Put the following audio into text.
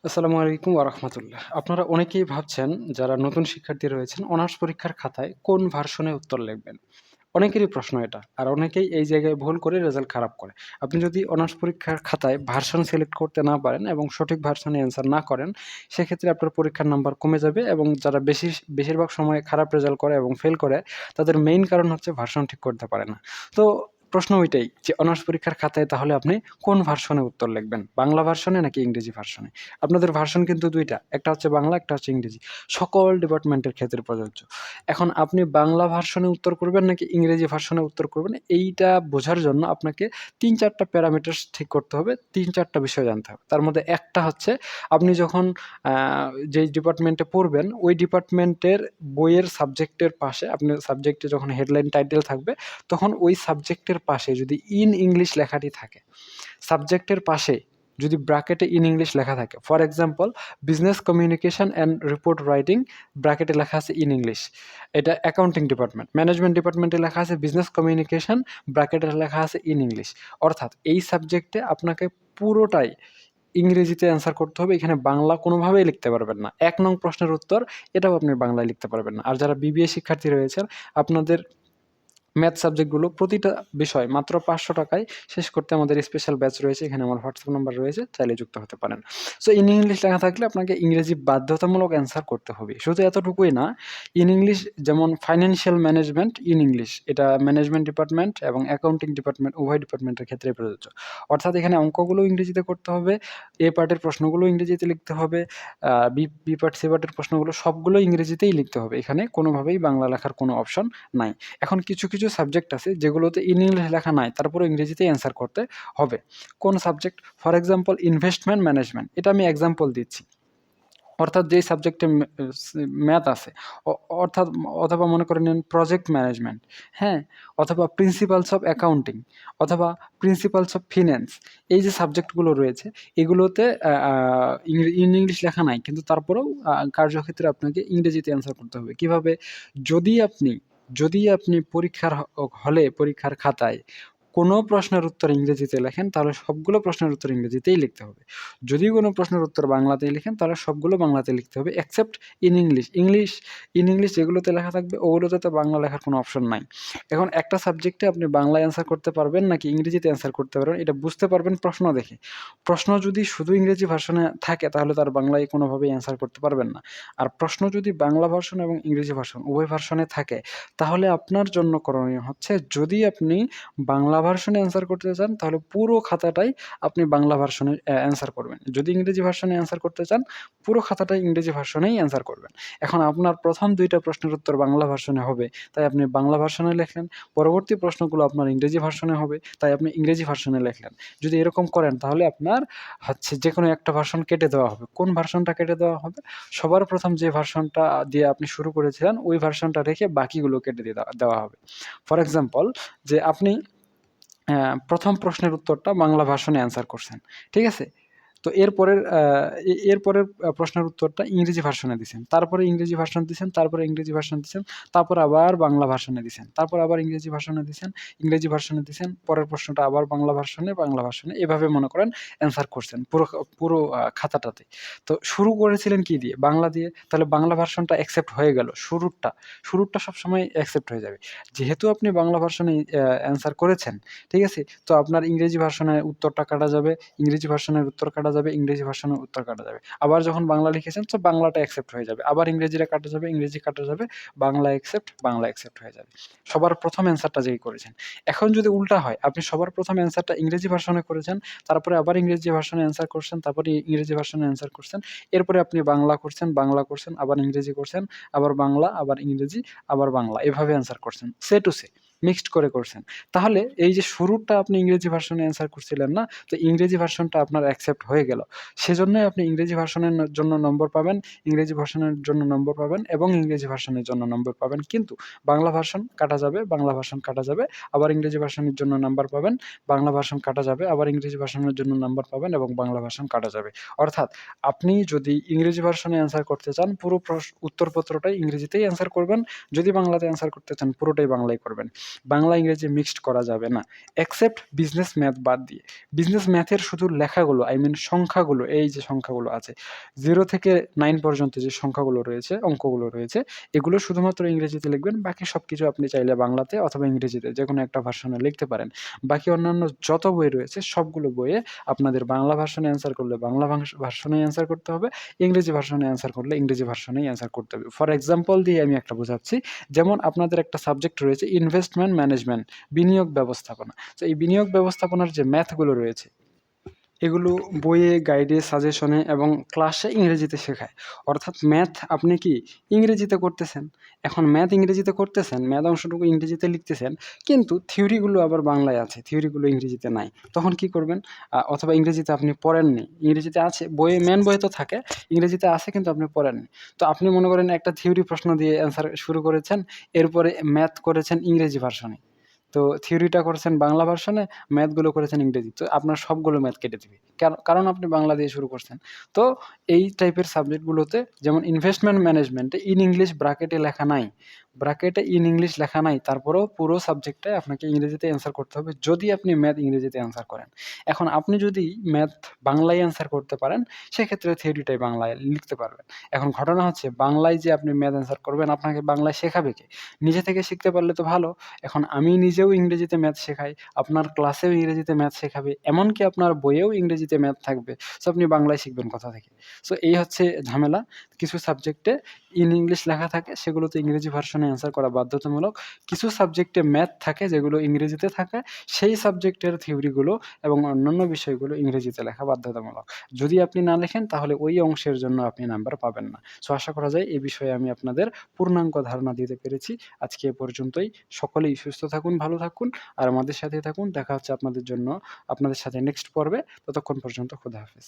আসসালামু আলাইকুম ওয়া রাহমাতুল্লাহ। আপনারা অনেকেই ভাবছেন যারা নতুন শিক্ষার্থী রয়েছেন অনার্স পরীক্ষার খাতায় কোন ভার্সনে উত্তর লিখবেন? অনেকেরই প্রশ্ন এটা। আর অনেকেই এই জায়গায় ভুল করে রেজাল্ট খারাপ করে। আপনি যদি অনার্স পরীক্ষার খাতায় ভার্সন সিলেক্ট করতে না পারেন এবং সঠিক ভার্সনে অ্যান্সার না করেন, সেক্ষেত্রে আপনার পরীক্ষার নাম্বার কমে যাবে এবং যারা বেশিরভাগ সময় খারাপ রেজাল্ট করে এবং ফেল করে, তাদের মেইন কারণ হচ্ছে ভার্সন ঠিক করতে পারে না। তো প্রশ্ন ওইটাই যে অনার্স পরীক্ষার খাতায় তাহলে আপনি কোন ভার্সনে উত্তর লিখবেন? বাংলা ভার্সনে নাকি ইংরেজি ভার্সনে? আপনাদের ভার্সন কিন্তু ২ টা। একটা হচ্ছে বাংলা, একটা হচ্ছে ইংরেজি। সকল ডিপার্টমেন্টের ক্ষেত্রে প্রযোজ্য। এখন আপনি বাংলা ভার্সনে উত্তর করবেন নাকি ইংরেজি ভার্সনে উত্তর করবেন, এইটা বোঝার জন্য আপনাকে ৩-৪ টা প্যারামিটারস ঠিক করতে হবে। ৩-৪ টা বিষয় জানতে হবে। তার মধ্যে একটা হচ্ছে আপনি যখন আ যেই ডিপার্টমেন্টে পড়বেন, ওই ডিপার্টমেন্টের বইয়ের সাবজেক্টের পাশে আপনার সাবজেক্টে যখন হেডলাইন টাইটেল থাকবে, তখন ওই সাবজেক্টের পাশে যদি ইন ইংলিশ লেখাটি থাকে, সাবজেক্টের পাশে যদি ব্র্যাকেটে ইন ইংলিশ লেখা থাকে, for example business communication and report writing, ব্র্যাকেটে লেখা আছে ইন ইংলিশ। এটা অ্যাকাউন্টিং ডিপার্টমেন্ট। ম্যানেজমেন্ট ডিপার্টমেন্টে লেখা আছে বিজনেস কমিউনিকেশন, ব্র্যাকেটে লেখা আছে ইন ইংলিশ। অর্থাৎ এই সাবজেক্টে আপনাকে পুরোটাই ইংরেজিতে অ্যান্সার করতে হবে। এখানে বাংলা কোনোভাবেই লিখতে পারবেন না। ১ নং প্রশ্নের উত্তর এটাও আপনি বাংলায় লিখতে পারবেন না। আর যারা বিবিএ শিক্ষার্থী রয়েছেন, আপনাদের ম্যাথ সাবজেক্টগুলো প্রতিটা বিষয় মাত্র ৳৫০০ শেষ করতে আমাদের স্পেশাল ব্যাচ রয়েছে। এখানে আমার হোয়াটসঅ্যাপ নাম্বার রয়েছে, চাইলে যুক্ত হতে পারেন। সো ইন ইংলিশ লেখা থাকলে আপনাকে ইংরেজি বাধ্যতামূলক অ্যান্সার করতে হবে। শুধু এতটুকুই না, ইন ইংলিশ যেমন ফাইন্যান্সিয়াল ম্যানেজমেন্ট ইন ইংলিশ, এটা ম্যানেজমেন্ট ডিপার্টমেন্ট এবং অ্যাকাউন্টিং ডিপার্টমেন্ট উভয় ডিপার্টমেন্টের ক্ষেত্রেই প্রযোজ্য। অর্থাৎ এখানে অঙ্কগুলো ইংরেজিতে করতে হবে, এ পার্টের প্রশ্নগুলো ইংরেজিতে লিখতে হবে, বি পার্ট, সি পার্টের প্রশ্নগুলো সবগুলো ইংরেজিতেই লিখতে হবে। এখানে কোনোভাবেই বাংলা লেখার কোনো অপশন নাই। এখন কিছু সাবজেক্ট আছে যেগুলোতে ইন ইংলিশ লেখা নাই, তারপরেও ইংরেজিতেই অ্যান্সার করতে হবে। কোন subject? For example investment management. এটা আমি এক্সাম্পল দিচ্ছি। অর্থাৎ যেই সাবজেক্টে ম্যাথ আছে, অ অর্থাৎ অথবা মনে করে নিন প্রজেক্ট ম্যানেজমেন্ট, হ্যাঁ? অথবা প্রিন্সিপালস অফ অ্যাকাউন্টিং, অথবা প্রিন্সিপালস অফ ফিন্যান্স। এই যে সাবজেক্টগুলো রয়েছে, এগুলোতে আ আ ইন ইংলিশ লেখা নাই। কিন্তু তারপরেও কার্যক্ষেত্রে আপনাকে ইংরেজিতে অ্যান্সার করতে হবে। কিভাবে? যদি আপনি যদি আপনি পরীক্ষার হলে পরীক্ষার খাতায় কোনো প্রশ্নের উত্তর ইংরেজিতে লেখেন, তাহলে সবগুলো প্রশ্নের উত্তর ইংরেজিতেই লিখতে হবে। যদি কোনো প্রশ্নের উত্তর বাংলাতে লিখেন, তাহলে সবগুলো বাংলাতে লিখতে হবে except in English. In English যেগুলোতে লেখা থাকবে, ওগুলোতে তো বাংলা লেখার কোনো অপশন নাই। এখন একটা সাবজেক্টে আপনি বাংলায় অ্যান্সার করতে পারবেন নাকি ইংরেজিতে অ্যান্সার করতে পারবেন, এটা বুঝতে পারবেন প্রশ্ন দেখে। প্রশ্ন যদি শুধু ইংরেজি ভার্সনে থাকে, তাহলে তো আর বাংলায় কোনোভাবেই অ্যান্সার করতে পারবেন না। আর প্রশ্ন যদি বাংলা ভার্সন এবং ইংরেজি ভার্সন উভয় ভার্সনে থাকে, তাহলে আপনার জন্য করণীয় হচ্ছে, যদি আপনি বাংলা ভার্সনে অ্যান্সার করতে চান, তাহলে পুরো খাতাটাই আপনি বাংলা ভার্সনে অ্যান্সার করবেন। যদি ইংরেজি ভার্সনে অ্যান্সার করতে চান, পুরো খাতাটাই ইংরেজি ভার্সনেই অ্যান্সার করবেন। এখন আপনার ১ম ২ টা প্রশ্নের উত্তর বাংলা ভার্সনে হবে, তাই আপনি বাংলা ভার্সনে লেখলেন। পরবর্তী প্রশ্নগুলো আপনার ইংরেজি ভার্সনে হবে, তাই আপনি ইংরেজি ভার্সনে লেখলেন। যদি এরকম করেন, তাহলে আপনার হচ্ছে যেকোনো একটা ভার্সন কেটে দেওয়া হবে। কোন ভার্সনটা কেটে দেওয়া হবে? সবার ১ম যে ভার্সনটা দিয়ে আপনি শুরু করেছিলেন, ওই ভার্সনটা রেখে বাকিগুলো কেটে দিয়ে দেওয়া হবে। ফর এক্সাম্পল, যে আপনি ১ম প্রশ্নের উত্তরটা বাংলা ভার্সনে অ্যান্সার করছেন। ঠিক আছে? তো এরপরের প্রশ্নের উত্তরটা ইংরেজি ভার্সনে দিছেন। তারপরে ইংরেজি ভার্সন দিছেন, তারপরে ইংরেজি ভার্সন দিছেন, তারপর আবার বাংলা ভার্সনে দিছেন। তারপর আবার ইংরেজি ভার্সনে দিছেন, ইংরেজি ভার্সনে দিছেন। পরের প্রশ্নটা আবার বাংলা ভার্সনে এভাবে মনে করেন অ্যান্সার করছেন পুরো খাতাটাতে। তো শুরু করেছিলেন কি দিয়ে? বাংলা দিয়ে। তাহলে বাংলা ভার্সনটা অ্যাকসেপ্ট হয়ে গেল। শুরুরটা সবসময় অ্যাকসেপ্ট হয়ে যাবে। যেহেতু আপনি বাংলা ভার্সনে অ্যান্সার করেছেন, ঠিক আছে? তো আপনার ইংরেজি ভার্সনের উত্তরটা কাটা যাবে, ইংরেজি ভার্সনের উত্তর কাটা যাবে, ইংরেজি ভার্সনের উত্তর কাটা যাবে। আবার যখন বাংলা লিখেছেন, তো বাংলাটা অ্যাকসেপ্ট হয়ে যাবে। আবার ইংরেজিটা কাটা যাবে, ইংরেজি কাটা যাবে, বাংলা অ্যাকসেপ্ট হয়ে যাবে। সবার ১ম অ্যান্সারটা যেই করেছেন। এখন যদি উল্টা হয়, আপনি সবার ১ম অ্যান্সারটা ইংরেজি ভার্সনে করেছেন, তারপরে আবার ইংরেজি ভার্সনে অ্যান্সার করছেন, তারপরে ইংরেজি ভার্সনে অ্যান্সার করছেন। এরপরে আপনি বাংলা করছেন, আবার ইংরেজি করছেন, আবার বাংলা, আবার ইংরেজি, আবার বাংলা। এভাবে অ্যান্সার করছেন। সে টু সে, মিক্সড করে করছেন। তাহলে এই যে শুরুরটা আপনি ইংরেজি ভার্সনে অ্যান্সার করছিলেন না? তো ইংরেজি ভার্সনটা আপনার অ্যাকসেপ্ট হয়ে গেল। সেজন্যই আপনি ইংরেজি ভার্সনের জন্য নম্বর পাবেন, ইংরেজি ভার্সনের জন্য নম্বর পাবেন এবং ইংরেজি ভার্সনের জন্য নম্বর পাবেন। কিন্তু বাংলা ভার্সন কাটা যাবে, বাংলা ভার্সন কাটা যাবে, আবার ইংরেজি ভার্সনের জন্য নাম্বার পাবেন, বাংলা ভার্সন কাটা যাবে, আবার ইংরেজি ভার্সনের জন্য নাম্বার পাবেন এবং বাংলা ভার্সন কাটা যাবে। অর্থাৎ আপনি যদি ইংরেজি ভার্সনে অ্যান্সার করতে চান, পুরো উত্তরপত্রটাই ইংরেজিতেই অ্যান্সার করবেন। যদি বাংলাতে অ্যান্সার করতে চান, পুরোটাই বাংলায় করবেন। বাংলা ইংরেজি মিক্সড করা যাবে না, এক্সেপ্ট বিজনেস ম্যাথ বাদ দিয়ে। বিজনেস ম্যাথের শুধু লেখাগুলো, আই মিন সংখ্যাগুলো, এই যে সংখ্যাগুলো আছে 0 থেকে 9 পর্যন্ত যে সংখ্যাগুলো রয়েছে, অঙ্কগুলো রয়েছে, এগুলো শুধুমাত্র ইংরেজিতে লিখবেন। বাকি সবকিছু আপনি চাইলে বাংলাতে অথবা ইংরেজিতে যেকোনো একটা ভার্সনে লিখতে পারেন। বাকি অন্যান্য যত বই রয়েছে সবগুলো বইয়ে আপনাদের বাংলা ভার্সনে অ্যান্সার করলে বাংলা ভার্সনেই অ্যান্সার করতে হবে, ইংরেজি ভার্সনে অ্যান্সার করলে ইংরেজি ভার্সনেই অ্যান্সার করতে হবে। ফর এক্সাম্পল দিয়ে আমি একটা বোঝাচ্ছি। যেমন আপনাদের একটা সাবজেক্ট রয়েছে ইনভেস্টমেন্ট ম্যানেজমেন্ট, বিনিয়োগ ব্যবস্থাপনা। তো এই বিনিয়োগ ব্যবস্থাপনার যে ম্যাথগুলো রয়েছে, এগুলো বইয়ে, গাইডে, সাজেশনে এবং ক্লাসে ইংরেজিতে শেখায়। অর্থাৎ ম্যাথ আপনি কি ইংরেজিতে করতেছেন। এখন ম্যাথ ইংরেজিতে করতেছেন, ম্যাথ অংশটুকু ইংরেজিতে লিখতেছেন, কিন্তু থিওরিগুলো আবার বাংলায় আছে, থিওরিগুলো ইংরেজিতে নাই। তখন কি করবেন? অথবা ইংরেজিতে আপনি পড়েননি, ইংরেজিতে আছে, বইয়ে মেন বইয়ে তো থাকে, ইংরেজিতে আছে কিন্তু আপনি পড়েননি। তো আপনি মনে করেন একটা থিওরি প্রশ্ন দিয়ে অ্যান্সার শুরু করেছেন, এরপরে ম্যাথ করেছেন ইংরেজি ভার্সনে। তো থিওরিটা করছেন বাংলা ভার্সনে, ম্যাথগুলো করেছেন ইংরেজি। তো আপনার সবগুলো ম্যাথ কেটে দিবে। কারণ আপনি বাংলা দিয়ে শুরু করছেন। তো এই টাইপের সাবজেক্টগুলোতে যেমন ইনভেস্টমেন্ট ম্যানেজমেন্টে ইন ইংলিশ ব্র্যাকেটে লেখা নাই। ব্র্যাকেটে ইন ইংলিশ লেখা নাই। তারপরেও পুরো সাবজেক্টটায় আপনাকে ইংরেজিতে অ্যান্সার করতে হবে যদি আপনি ম্যাথ ইংরেজিতে অ্যান্সার করেন। এখন আপনি যদি ম্যাথ বাংলায় অ্যান্সার করতে পারেন, সেক্ষেত্রে থিওরিটাই বাংলায় লিখতে পারবেন। এখন ঘটনা হচ্ছে বাংলায় যে আপনি ম্যাথ অ্যান্সার করবেন, আপনাকে বাংলায় শেখাবে কে? নিজে থেকে শিখতে পারলে তো ভালো। এখন আমি নিজেও ইংরেজিতে ম্যাথ শেখাই, আপনার ক্লাসেও ইংরেজিতে ম্যাথ শেখাবে, এমনকি আপনার বইয়েও ইংরেজিতে ম্যাথ থাকবে। সো আপনি বাংলায় শিখবেন কোথা থেকে? সো এই হচ্ছে ঝামেলা। কিছু সাবজেক্টে ইন ইংলিশ লেখা থাকে, সেগুলোতে ইংরেজি ভার্সনে অ্যান্সার করা বাধ্যতামূলক। কিছু সাবজেক্টে ম্যাথ থাকে যেগুলো ইংরেজিতে থাকে, সেই সাবজেক্টের থিওরিগুলো এবং অন্যান্য বিষয়গুলো ইংরেজিতে লেখা বাধ্যতামূলক। যদি আপনি না লেখেন তাহলে ওই অংশের জন্য আপনি নাম্বার পাবেন না। সো আশা করা যায় এই বিষয়ে আমি আপনাদের পূর্ণাঙ্গ ধারণা দিতে পেরেছি। আজকে এ পর্যন্তই। সকলেই সুস্থ থাকুন, ভালো থাকুন আর আমাদের সাথেই থাকুন। দেখা হচ্ছে আপনাদের সাথে নেক্সট পর্বে। ততক্ষণ পর্যন্ত খোদা হাফেজ।